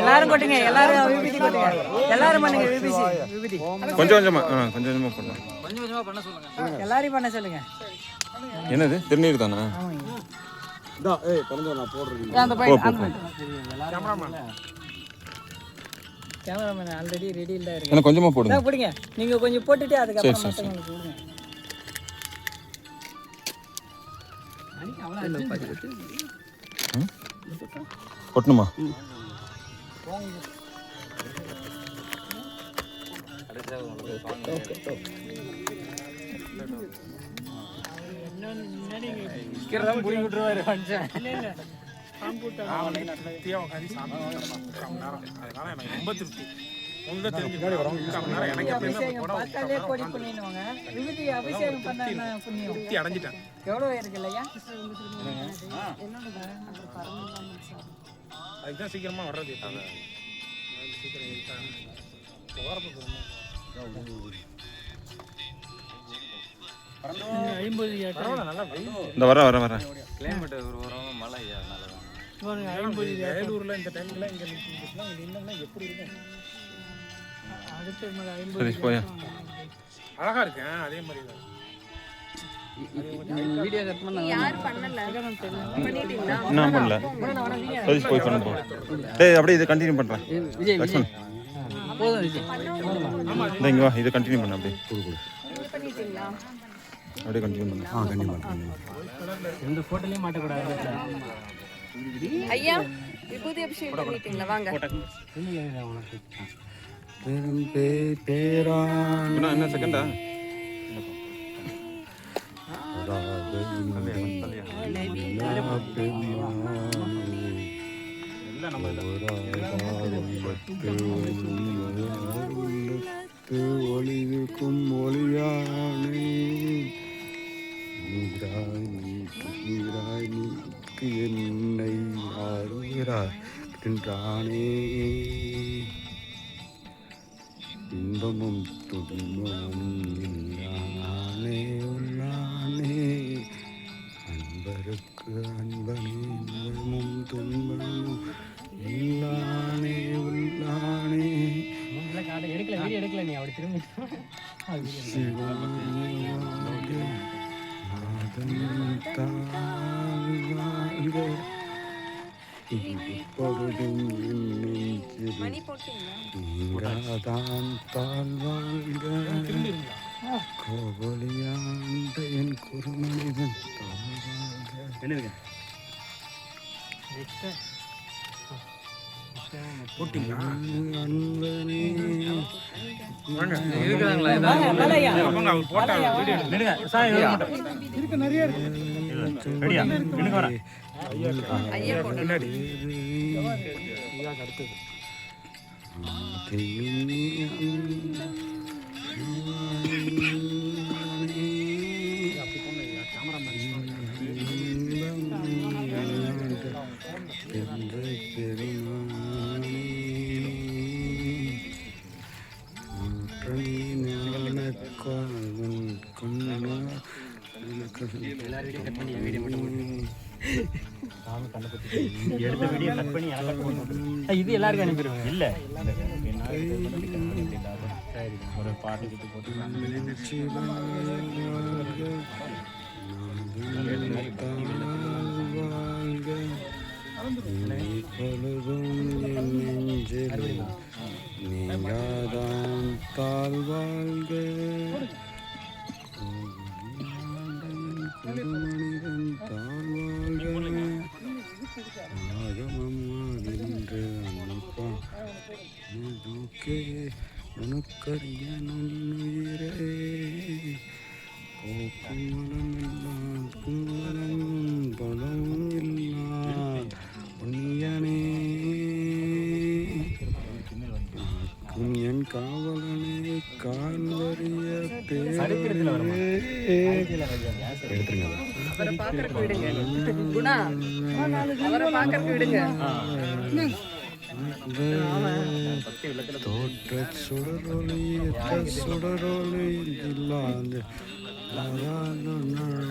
எல்லாரும் கொட்டுங்க, எல்லாரும் விபூதி கொட்டுங்க, எல்லாரும் பண்ணுங்க விபூதி. கொஞ்சம் கொஞ்சமா கொஞ்சமா பண்ணலாம். கொஞ்சம் கொஞ்சமா பண்ண சொல்லுங்க, எல்லாரும் பண்ண சொல்லுங்க. என்னது திருநீர் தானா? கேமராமேன் ஆல்ரெடி ரெடி இல்ல இருக்கு. எனக்கு கொஞ்சமா போடுங்க. போடுங்க, நீங்க கொஞ்சம் போட்டுட்டு அதுக்கு அப்புறம் மத்தவங்களுக்கு போடுங்க. கொட்டணுமா? ரொம்ப திருப்தி. அடைஞ்சிட்டேன். எவ்வளவு இருக்கு இல்லையா? அதுதான் சீக்கிரமா வர்றது. இந்த வர கிளைமேட் ஒரு மழை வேலூர்ல இந்த டைம்ல இங்க நின்னா எப்படி இருக்கும்? அழகா இருக்கு. அதே மாதிரி தான் வீடியோ கட் பண்ண யார் பண்ணல பண்ணிட்டீங்களா? நான் பண்ணல. சதீஷ் போய் பண்ணு போ. டேய் அப்படியே இத கண்டினியூ பண்றேன். விஜய் போதும் விஜய். இந்த இங்க வா, இத கண்டினியூ பண்ணு அப்படியே. நீங்க பண்ணிட்டீங்களா? அப்படியே கண்டினியூ பண்ணு. கண்டினியூ பண்ணு. இந்த போட்டோலயே மாட்ட கூடாது. ஐயா விபூதி அபிஷேகம் பண்ணிட்டீங்களா? வாங்க. என்ன செகண்டா? ஒளிவுக்கும் ஒளியானே நீராய் நீக்கு என்னை ஆறுகிறானே இன்பமும் துன்பமும் இல்லானே உள்ளானே அன்பருக்கு அன்பனே இன்பமும் துன்பமும் இல்லானே உள்ளானே எடுக்கல நீ அப்படி திரும்பி நீராதான் தாழ்வாழ்க கோவலியாண்ட என் குறுமனிதன் தாழ்வாழ்க. இது எல்லாருக்கும் அனுப்பிடுவேன். இல்ல ஒரு பாட்டு போட்டு நீயாதான் தாழ்வாழ்க மனிதன் தாழ்வாழ்க ஆகமமாகின்ற அன்பா நோக்கே உனக்கரிய நுண்ணுயிரே போக்கும் மனமெல்லாம் குமரமும் பலம் இல்லா புண்ணியனே என் காவலனே கால்வரிய அவரை பாக்கறதுக்கு விடுங்க. குணா அவரை பாக்கறதுக்கு விடுங்க. தோற்ற சுடரொளி சுடரொளி இல்லாத நாளான நாள்